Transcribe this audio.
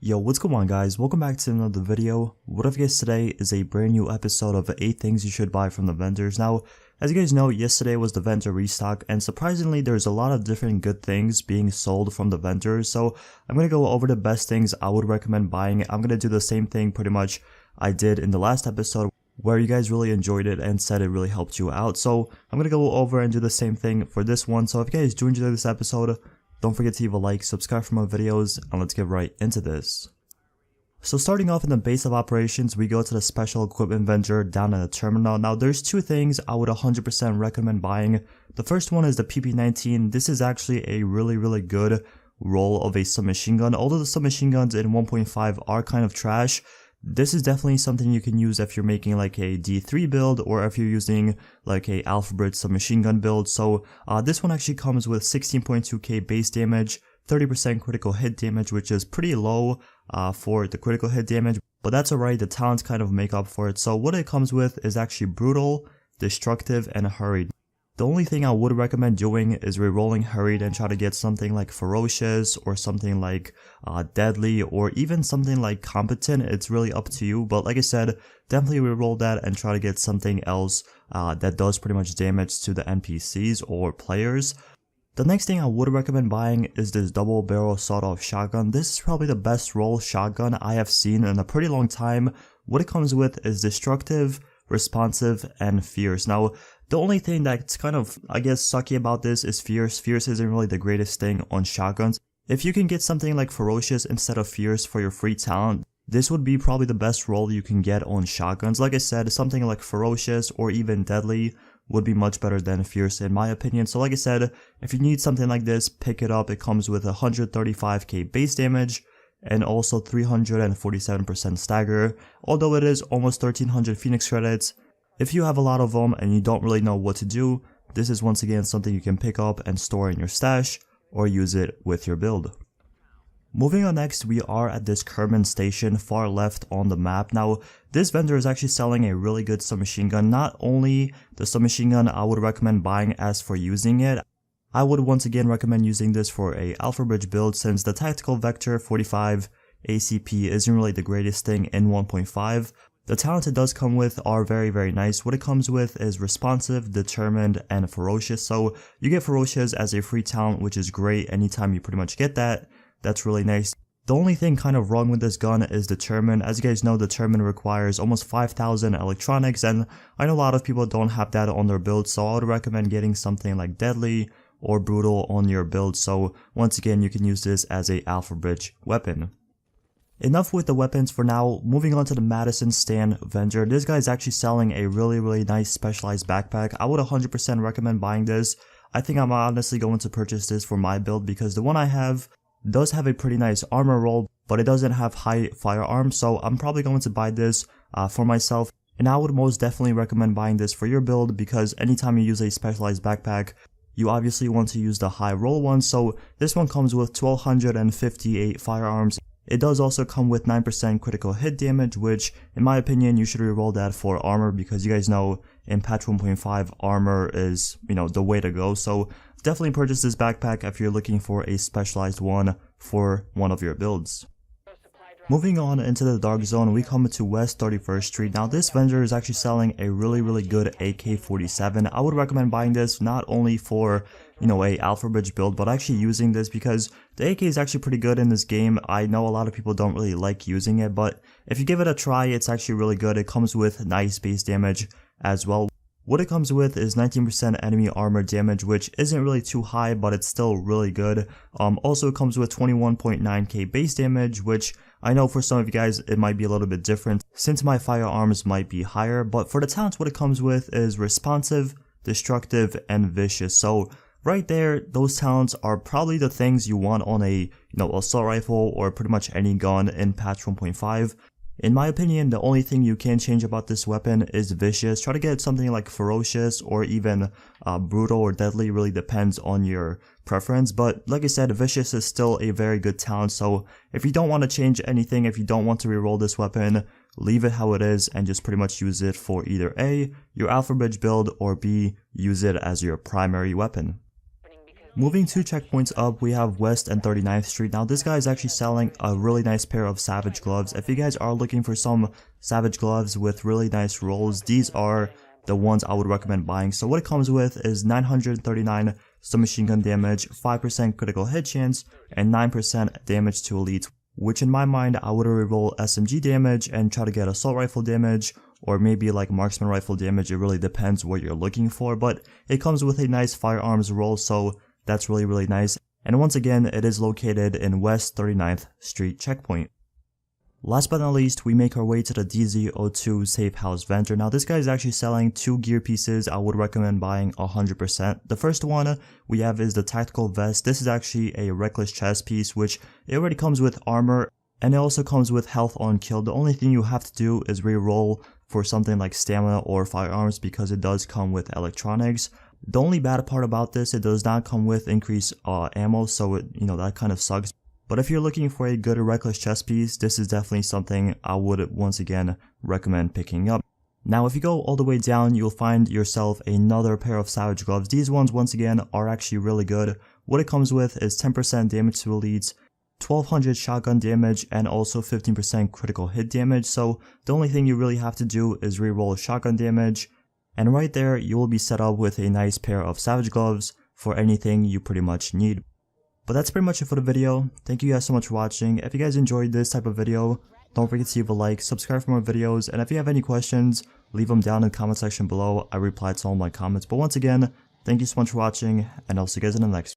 Yo, what's going on guys? Welcome back to another video. What I've guessed today is a brand new episode of 8 things you should buy from the vendors. Now, as you guys know, yesterday was the vendor restock and surprisingly there's a lot of different good things being sold from the vendors. So I'm going to go over the best things I would recommend buying. I'm going to do the same thing pretty much I did in the last episode where you guys really enjoyed it and said it really helped you out. So I'm going to go over and do the same thing for this one. So if you guys do enjoy this episode, don't forget to leave a like, subscribe for more videos, and let's get right into this. So starting off in the base of operations, we go to the special equipment vendor down in the terminal. Now there's two things I would 100% recommend buying. The first one is the PP19. This is actually a really good roll of a submachine gun. Although the submachine guns in 1.5 are kind of trash, this is definitely something you can use if you're making like a D3 build or if you're using like a Alpha Bridge submachine gun build. So this one actually comes with 16.2k base damage, 30% critical hit damage, which is pretty low for the critical hit damage, but that's alright, the talents kind of make up for it. So what it comes with is actually brutal, destructive, and hurried. The only thing I would recommend doing is rerolling hurried and try to get something like ferocious or something like deadly or even something like competent. It's really up to you, but like I said, definitely reroll that and try to get something else that does pretty much damage to the NPCs or players. The next thing I would recommend buying is this double barrel sawed-off shotgun. This is probably the best roll shotgun I have seen in a pretty long time. What it comes with is destructive, responsive, and fierce. Now, the only thing that's kind of, I guess, sucky about this is fierce. Fierce isn't really the greatest thing on shotguns. If you can get something like ferocious instead of fierce for your free talent, this would be probably the best roll you can get on shotguns. Like I said, something like ferocious or even deadly would be much better than fierce in my opinion. So like I said, if you need something like this, pick it up. It comes with 135k base damage and also 347% stagger, although it is almost 1300 Phoenix credits. If you have a lot of them and you don't really know what to do, this is once again something you can pick up and store in your stash or use it with your build. Moving on next, we are at this Kerman station far left on the map. Now, this vendor is actually selling a really good submachine gun. Not only the submachine gun I would recommend buying as for using it, I would once again recommend using this for a Alpha Bridge build since the Tactical Vector 45 ACP isn't really the greatest thing in 1.5. The talents it does come with are very nice. What it comes with is responsive, determined, and ferocious. So you get ferocious as a free talent, which is great anytime you pretty much get that. That's really nice. The only thing kind of wrong with this gun is determined. As you guys know, determined requires almost 5,000 electronics, and I know a lot of people don't have that on their build, so I would recommend getting something like deadly or brutal on your build. So once again, you can use this as a Alpha Bridge weapon. Enough with the weapons for now. Moving on to the Madison Stan vendor. This guy is actually selling a really nice specialized backpack. I would 100% recommend buying this. I think I'm honestly going to purchase this for my build because the one I have does have a pretty nice armor roll, but it doesn't have high firearms, so I'm probably going to buy this for myself. And I would most definitely recommend buying this for your build because anytime you use a specialized backpack, you obviously want to use the high roll one. So this one comes with 1258 firearms. It does also come with 9% critical hit damage, which in my opinion you should reroll that for armor because you guys know in patch 1.5 armor is, the way to go. So definitely purchase this backpack if you're looking for a specialized one for one of your builds. Moving on into the dark zone, we come to West 31st Street. Now this vendor is actually selling a really good AK-47. I would recommend buying this not only for, a Alpha Bridge build, but actually using this because the AK is actually pretty good in this game. I know a lot of people don't really like using it, but if you give it a try, it's actually really good. It comes with nice base damage as well. What it comes with is 19% enemy armor damage, which isn't really too high, but it's still really good. Also, it comes with 21.9k base damage, which I know for some of you guys it might be a little bit different since my firearms might be higher. But for the talents, what it comes with is responsive, destructive, and vicious. So right there, those talents are probably the things you want on a assault rifle or pretty much any gun in patch 1.5. In my opinion, the only thing you can change about this weapon is vicious. Try to get something like ferocious or even brutal or deadly, really depends on your preference. But like I said, vicious is still a very good talent. So if you don't want to change anything, if you don't want to reroll this weapon, leave it how it is and just pretty much use it for either A, your Alpha Bridge build, or B, use it as your primary weapon. Moving 2 checkpoints up, we have West and 39th Street. Now this guy is actually selling a really nice pair of Savage gloves. If you guys are looking for some Savage gloves with really nice rolls, these are the ones I would recommend buying. So what it comes with is 939 submachine gun damage, 5% critical hit chance, and 9% damage to elites, which in my mind I would reroll SMG damage and try to get assault rifle damage, or maybe like marksman rifle damage. It really depends what you're looking for, but it comes with a nice firearms roll, so that's really nice. And once again, it is located in West 39th Street checkpoint. Last but not least, we make our way to the DZ02 Safe House vendor. Now this guy is actually selling 2 gear pieces I would recommend buying 100%. The first one we have is the tactical vest. This is actually a reckless chest piece, which it already comes with armor, and it also comes with health on kill. The only thing you have to do is re-roll for something like stamina or firearms, because it does come with electronics. The only bad part about this, it does not come with increased ammo, so that kind of sucks. But if you're looking for a good reckless chest piece, this is definitely something I would once again recommend picking up. Now if you go all the way down, you'll find yourself another pair of Savage gloves. These ones once again are actually really good. What it comes with is 10% damage to elites, 1200 shotgun damage, and also 15% critical hit damage. So the only thing you really have to do is reroll shotgun damage, and right there you will be set up with a nice pair of Savage gloves for anything you pretty much need. But that's pretty much it for the video. Thank you guys so much for watching. If you guys enjoyed this type of video, don't forget to leave a like, subscribe for more videos, and if you have any questions, leave them down in the comment section below. I reply to all my comments. But once again, thank you so much for watching, and I'll see you guys in the next one.